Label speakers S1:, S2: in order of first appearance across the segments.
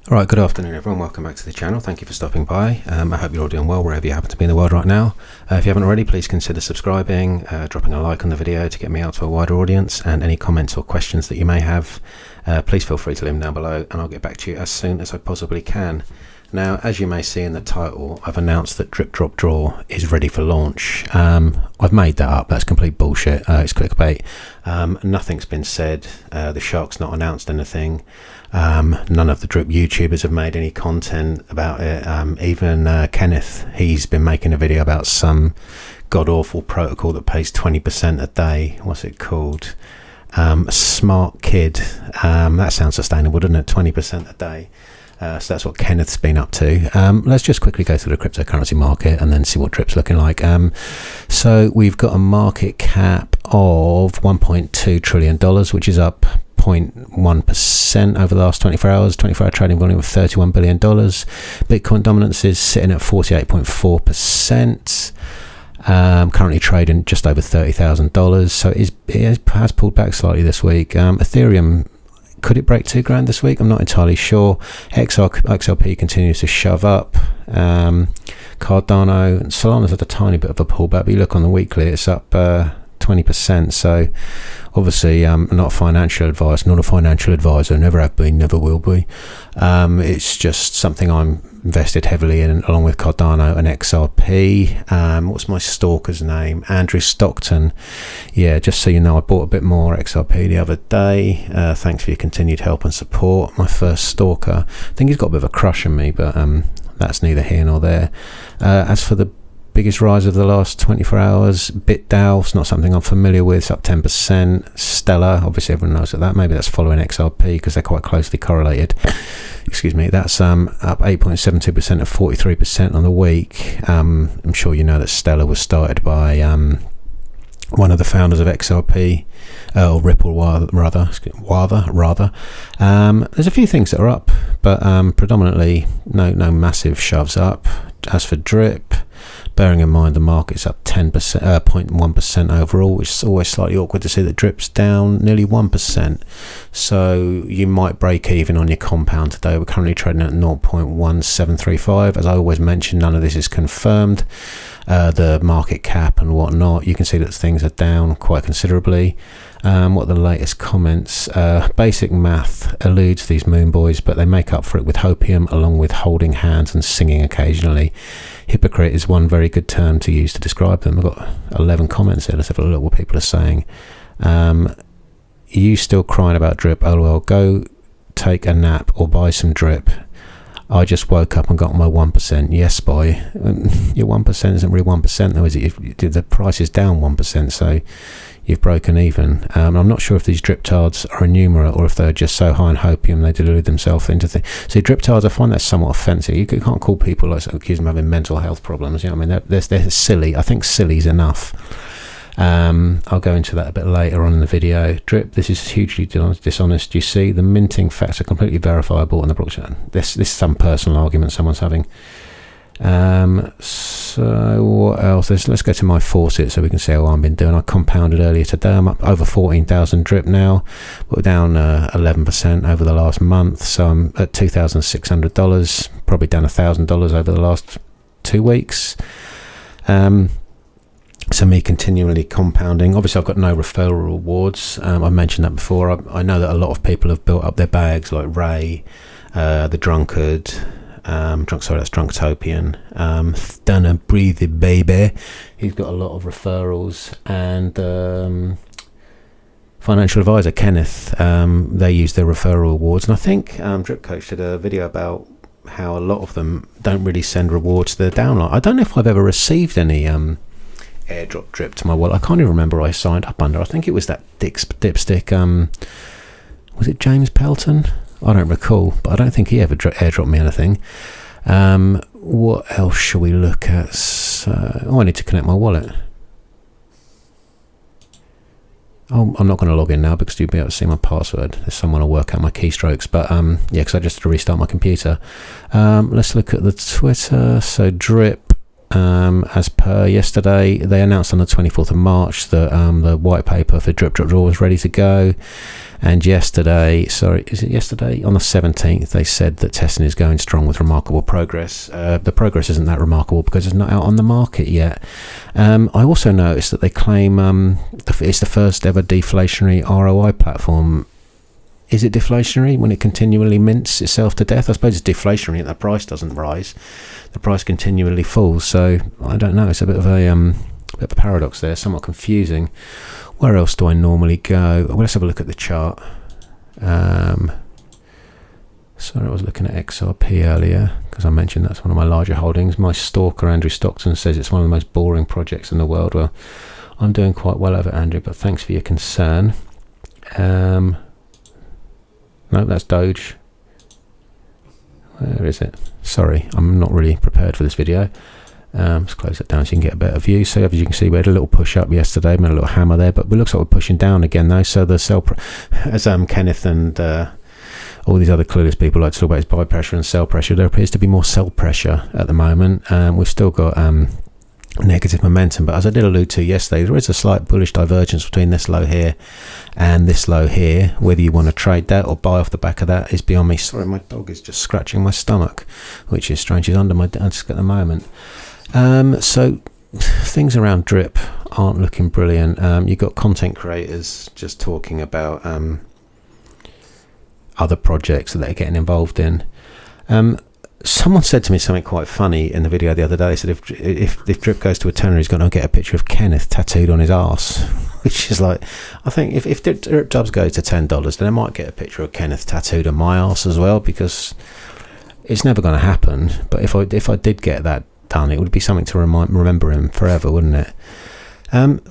S1: Alright, good afternoon everyone, welcome back to the channel. Thank you for stopping by. I hope you're all doing well wherever you happen to be in the world right now. If you haven't already, please consider subscribing, dropping a like on the video to get me out to a wider audience, and any comments or questions that you may have, please feel free to leave them down below and I'll get back to you as soon as I possibly can. Now, as you may see in the title, I've announced that Drip Drop Draw is ready for launch. I've made that up, that's complete bullshit, it's clickbait. Nothing's been said, the Shark's not announced anything. None of the Drip YouTubers have made any content about it. Even Kenneth, he's been making a video about some god-awful protocol that pays 20% a day. What's it called? Smart Kid. That sounds sustainable, doesn't it? 20% a day. So that's what Kenneth's been up to. Let's just quickly go through the cryptocurrency market and then see what Drip's looking like. So we've got a market cap of $1.2 trillion, which is up 0.1% over the last 24 hours. 24-hour trading volume of $31 billion. Bitcoin dominance is sitting at 48.4%. Currently trading just over $30,000. So it has pulled back slightly this week. Ethereum, could it break $2,000 this week? I'm not entirely sure. XRP continues to shove up. Cardano and Solana's had a tiny bit of a pullback, but you look on the weekly, it's up 20%. So obviously, not a financial advisor, never have been, never will be. It's just something I'm invested heavily in, along with Cardano and XRP. What's my stalker's name? Andrew Stockton. Yeah, just so you know, I bought a bit more XRP the other day. Thanks for your continued help and support. My first stalker. I think he's got a bit of a crush on me, but that's neither here nor there. As for the biggest rise of the last 24 hours, BitDAO, it's not something I'm familiar with, it's up 10%. Stellar, obviously everyone knows that. Maybe that's following XRP because they're quite closely correlated. Excuse me, that's up 8.72% of 43% on the week. I'm sure you know that Stellar was started by one of the founders of XRP, or Ripple rather. There's a few things that are up, but predominantly no massive shoves up. As for Drip, bearing in mind the market's up 0.1% overall, which is always slightly awkward to see that Drip's down nearly 1%. So you might break even on your compound today. We're currently trading at 0.1735. As I always mention, none of this is confirmed. The market cap and whatnot, you can see that things are down quite considerably. What are the latest comments? Basic math eludes these moon boys, but they make up for it with hopium, along with holding hands and singing occasionally. Hypocrite is one very good term to use to describe them. I've got 11 comments here. Let's have a look what people are saying. You still crying about Drip? LOL, go take a nap or buy some Drip. I just woke up and got my 1%. Yes, boy. Your 1% isn't really 1% though, is it? The price is down 1%, so you've broken even. I'm not sure if these driptards are a numeral or if they're just so high in hopium they delude themselves into things. See, driptards, I find that somewhat offensive. You can't call people like accuse them of having mental health problems. You know what I mean? They're silly. I think silly's enough. I'll go into that a bit later on in the video. Drip, this is hugely dishonest. You see, the minting facts are completely verifiable on the blockchain. This is some personal argument someone's having. So what else? Let's go to my faucet so we can see how I've been doing. I compounded earlier today. I'm up over 14,000 Drip now. We're down 11% over the last month, so I'm at $2,600. Probably down $1,000 over the last 2 weeks. So me continually compounding. Obviously I've got no referral rewards. I mentioned that before. I know that a lot of people have built up their bags, like Ray, the Drunkard, that's Drunktopian, Stunner Breathe It Baby. He's got a lot of referrals, and financial advisor Kenneth, they use their referral rewards, and I think Drip Coach did a video about how a lot of them don't really send rewards to their downline. I don't know if I've ever received any airdrop Drip to my wallet. I can't even remember what I signed up under. I think it was that dipstick, was it James Pelton? I don't recall, but I don't think he ever airdropped me anything. What else shall we look at? I need to connect my wallet. Oh, I'm not going to log in now because you'll be able to see my password. There's someone will work out my keystrokes, but yeah, because I just had to restart my computer. Let's look at the Twitter. So Drip, as per yesterday. They announced on the 24th of March that the white paper for Drip Drop Draw was ready to go. And yesterday, on the 17th, they said that testing is going strong with remarkable progress. The progress isn't that remarkable because it's not out on the market yet. I also noticed that they claim it's the first ever deflationary ROI platform. Is it deflationary when it continually mints itself to death? I suppose it's deflationary and the price doesn't rise. The price continually falls. So I don't know. It's a bit of a paradox there, somewhat confusing. Where else do I normally go? Well, let's have a look at the chart. Sorry, I was looking at XRP earlier because I mentioned that's one of my larger holdings. My stalker, Andrew Stockton, says it's one of the most boring projects in the world. Well, I'm doing quite well over it, Andrew, but thanks for your concern. No, that's Doge. Where is it? Sorry, I'm not really prepared for this video. Let's close it down so you can get a better view. So as you can see, we had a little push up yesterday, made a little hammer there, but it looks like we're pushing down again though. So the sell, as Kenneth and all these other clueless people like to talk about is buy pressure and sell pressure. There appears to be more sell pressure at the moment. We've still got negative momentum, but as I did allude to yesterday, there is a slight bullish divergence between this low here and this low here. Whether you want to trade that or buy off the back of that is beyond me. Sorry, my dog is just scratching my stomach, which is strange. He's under my desk at the moment. So things around Drip aren't looking brilliant. You've got content creators just talking about other projects that they're getting involved in. Someone said to me something quite funny in the video the other day. They said if Drip goes to a tenner, he's going to get a picture of Kenneth tattooed on his arse, which is like, I think if Drip Dubs goes to $10, then I might get a picture of Kenneth tattooed on my arse as well, because it's never going to happen. But if I did get that done, it would be something to remember him forever, wouldn't it?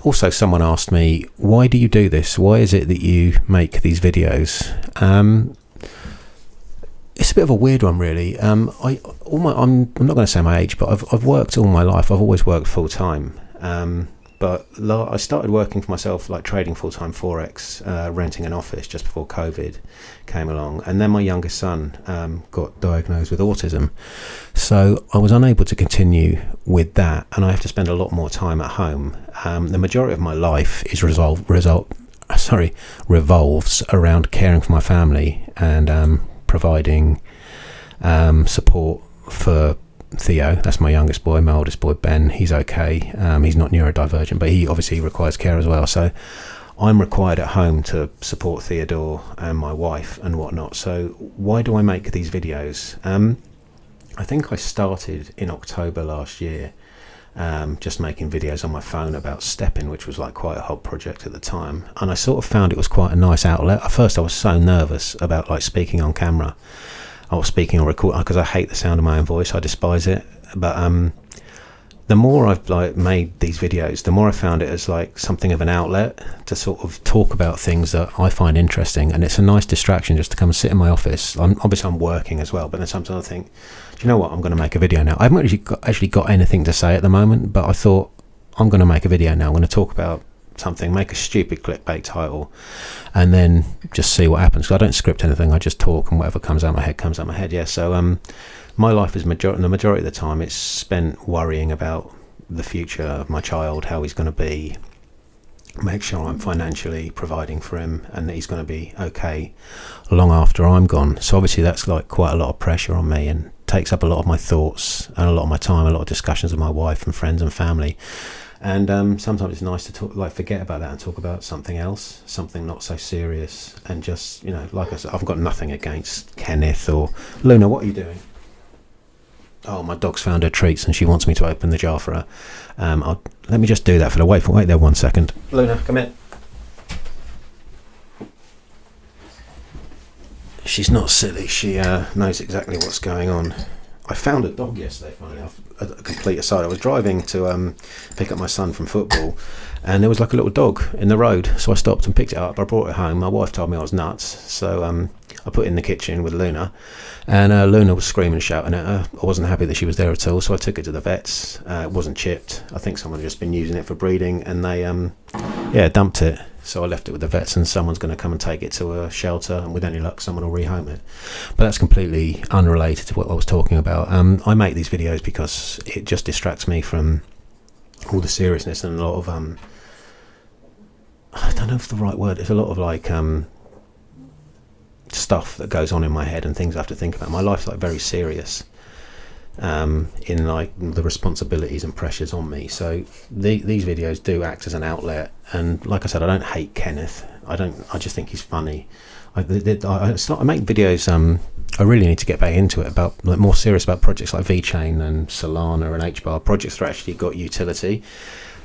S1: Also, someone asked me, why do you do this? Why is it that you make these videos? It's a bit of a weird one, really. I'm not going to say my age, but I've worked all my life. I've always worked full time. But I started working for myself, like trading full-time Forex, renting an office just before COVID came along. And then my youngest son got diagnosed with autism. So I was unable to continue with that, and I have to spend a lot more time at home. The majority of my life is revolves around caring for my family and providing support for Theo. That's my youngest boy. My oldest boy Ben, he's okay. He's not neurodivergent, but he obviously requires care as well. So I'm required at home to support Theodore and my wife and whatnot. So why do I make these videos? I think I started in October last year, just making videos on my phone about stepping, which was like quite a hot project at the time, and I sort of found it was quite a nice outlet. At first I was so nervous about like speaking on camera or speaking or record, because I hate the sound of my own voice. I despise it. But the more I've like made these videos, the more I found it as like something of an outlet to sort of talk about things that I find interesting, and it's a nice distraction just to come and sit in my office. I'm working as well, but then sometimes I think, do you know what, I'm going to make a video now. I haven't actually got anything to say at the moment, but I thought, I'm going to make a video now. I'm going to talk about something, make a stupid clickbait title, and then just see what happens. 'Cause I don't script anything, I just talk, and whatever comes out my head comes out my head. Yeah. So my life is the majority of the time it's spent worrying about the future of my child, how he's going to be, make sure I'm financially providing for him and that he's going to be okay long after I'm gone. So obviously that's like quite a lot of pressure on me and takes up a lot of my thoughts and a lot of my time, a lot of discussions with my wife and friends and family. And sometimes it's nice to talk, like, forget about that and talk about something else, something not so serious, and just, you know, like I said, I've got nothing against Kenneth or Luna. What are you doing? Oh, my dog's found her treats and she wants me to open the jar for her. Let me just do that for her. Wait there 1 second. Luna, come in. She's not silly. She knows exactly what's going on. I found a dog yesterday, funnily enough. A complete aside, I was driving to pick up my son from football, and there was like a little dog in the road, so I stopped and picked it up. I brought it home. My wife told me I was nuts, so I put it in the kitchen with Luna, and Luna was screaming and shouting at her. I wasn't happy that she was there at all, so I took it to the vets. It wasn't chipped. I think someone had just been using it for breeding, and they dumped it. so I left it with the vets, and someone's going to come and take it to a shelter, and with any luck someone will rehome it. But that's completely unrelated to what I was talking about. I make these videos because it just distracts me from all the seriousness and a lot of I don't know if the right word, there's a lot of like stuff that goes on in my head and things I have to think about. My life's like very serious in like the responsibilities and pressures on me, so these videos do act as an outlet. And like I said, I don't hate Kenneth. I just think he's funny. I make videos, I really need to get back into it, about like more serious about projects like VeChain and Solana and HBAR, projects that actually got utility.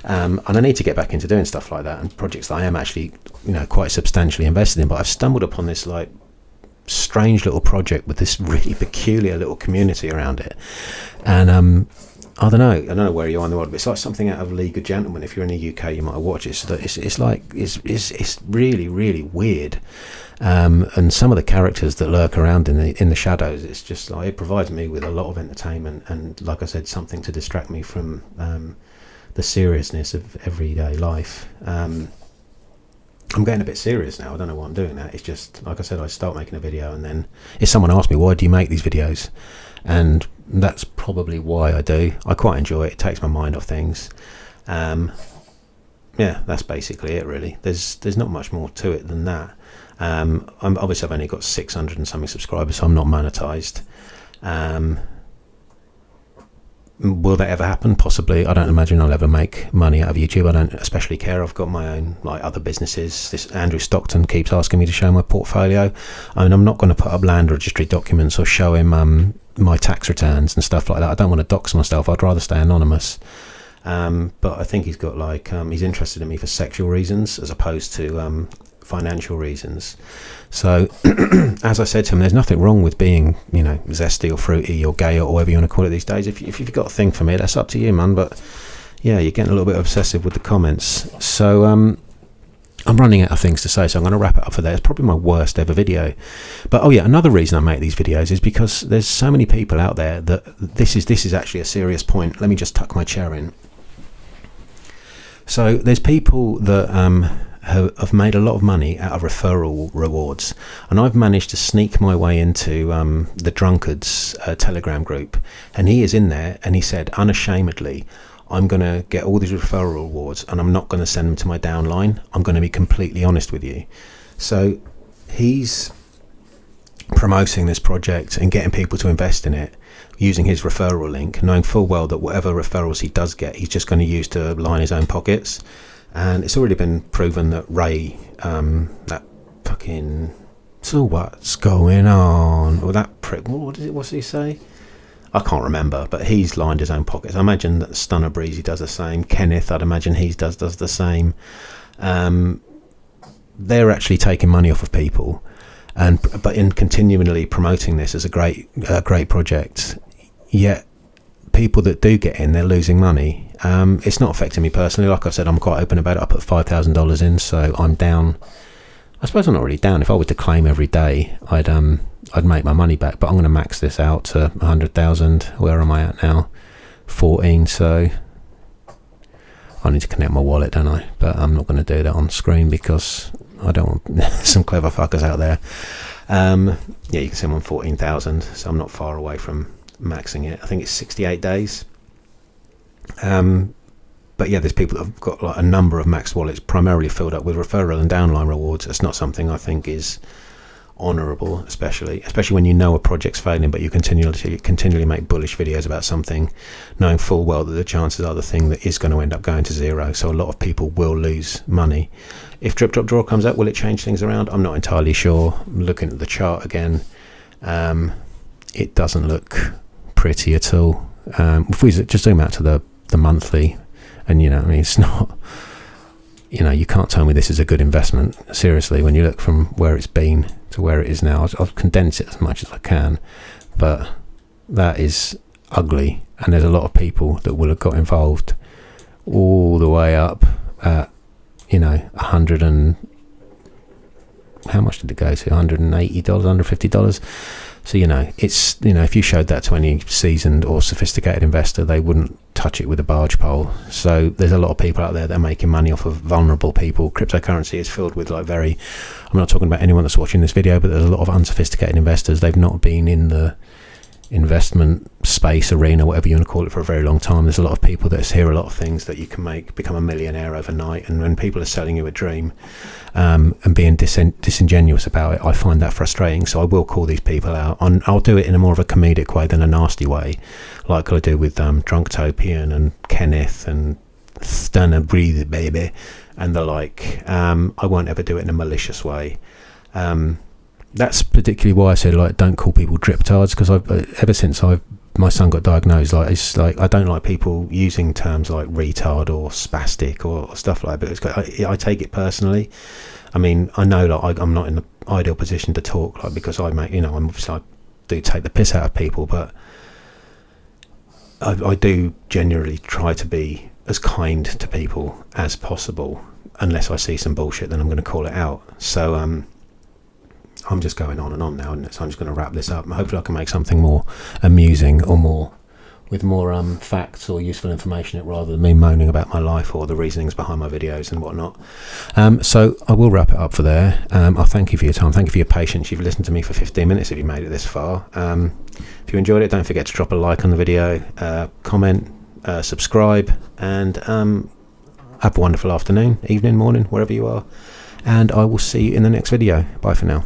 S1: And I need to get back into doing stuff like that, and projects that I am actually, quite substantially invested in. But I've stumbled upon this like strange little project with this really peculiar little community around it, and I don't know where you are in the world, but it's like something out of League of Gentlemen. If you're in the UK, you might watch it. So it's really, really weird, and some of the characters that lurk around in the shadows, it's just like, it provides me with a lot of entertainment, and like I said, something to distract me from the seriousness of everyday life. I'm getting a bit serious now. I don't know why I'm doing that. It's just, like I said, I start making a video, and then if someone asks me, why do you make these videos? And that's probably why I do. I quite enjoy it. It takes my mind off things. Yeah, that's basically it, really. There's not much more to it than that. I've only got 600 and something subscribers, so I'm not monetized. Will that ever happen? Possibly. I don't imagine I'll ever make money out of YouTube. I don't especially care. I've got my own other businesses. This Andrew Stockton keeps asking me to show my portfolio. I mean, I'm not going to put up land registry documents or show him my tax returns and stuff like that. I don't want to dox myself. I'd rather stay anonymous. But I think he's got he's interested in me for sexual reasons as opposed to financial reasons. So as I said to him, there's nothing wrong with being zesty or fruity or gay or whatever you want to call it these days. If you've got a thing for me, that's up to you, man. But yeah, you're getting a little bit obsessive with the comments. So I'm running out of things to say, so I'm going to wrap it up for there. It's probably my worst ever video. But another reason I make these videos is because there's so many people out there that this is actually a serious point. Let me just tuck my chair in. So there's people that have made a lot of money out of referral rewards, and I've managed to sneak my way into the Drunkards Telegram group, and he is in there, and he said unashamedly, I'm going to get all these referral rewards and I'm not going to send them to my downline. I'm going to be completely honest with you. So he's promoting this project and getting people to invest in it using his referral link, knowing full well that whatever referrals he does get, he's just going to use to line his own pockets. And it's already been proven that Ray, that fucking, so what's going on? Or that prick, what's he say? I can't remember, but he's lined his own pockets. I imagine that Stunner Breezy does the same. Kenneth, I'd imagine he does the same. They're actually taking money off of people, but in continually promoting this as a great project, yet people that do get in, they're losing money. It's not affecting me personally. Like I said, I'm quite open about it. I put $5,000 in, so I'm down. I suppose I'm not really down. If I were to claim every day, I'd make my money back. But I'm going to max this out to 100,000. Where am I at now? 14. So I need to connect my wallet, don't I? But I'm not going to do that on screen because I don't want some clever fuckers out there. Yeah, you can see I'm on 14,000, so I'm not far away from maxing it. I think it's 68 days. But yeah, there's people that have got like a number of max wallets primarily filled up with referral and downline rewards. It's not something I think is honourable, especially when you know a project's failing, but you continually make bullish videos about something, knowing full well that the chances are the thing that is going to end up going to zero. So a lot of people will lose money. If Drip Drop Draw comes out, will it change things around? I'm not entirely sure. I'm looking at the chart again. It doesn't look pretty at all. If we just zoom out to the monthly, and it's not, you can't tell me this is a good investment, seriously, when you look from where it's been to where it is now. I'll condense it as much as I can, but that is ugly, and there's a lot of people that will have got involved all the way up at 100 and how much did it go to? $180, $150. So it's if you showed that to any seasoned or sophisticated investor, they wouldn't touch it with a barge pole. So there's a lot of people out there that are making money off of vulnerable people. Cryptocurrency is filled with like I'm not talking about anyone that's watching this video, but there's a lot of unsophisticated investors. They've not been in the investment space, arena, whatever you want to call it, for a very long time. There's a lot of people that hear a lot of things that you can become a millionaire overnight, and when people are selling you a dream and being disingenuous about it, I find that frustrating. So I will call these people out. I'll do it in a more of a comedic way than a nasty way, like I do with Drunktopian and Kenneth and Stunner Breathe Baby and the like. I won't ever do it in a malicious way. That's particularly why I said, like, don't call people driptards, because ever since my son got diagnosed, like, it's like I don't like people using terms like retard or spastic or stuff like that. But I take it personally. I mean, I know like I'm not in the ideal position to talk, like, because I do take the piss out of people, but I do genuinely try to be as kind to people as possible. Unless I see some bullshit, then I'm going to call it out. So I'm just going on and on now, and so I'm just going to wrap this up. Hopefully I can make something more amusing or with more facts or useful information, rather than me moaning about my life or the reasonings behind my videos and whatnot. So I will wrap it up for there. I'll thank you for your time. Thank you for your patience. You've listened to me for 15 minutes if you made it this far. If you enjoyed it, don't forget to drop a like on the video, comment, subscribe, and have a wonderful afternoon, evening, morning, wherever you are. And I will see you in the next video. Bye for now.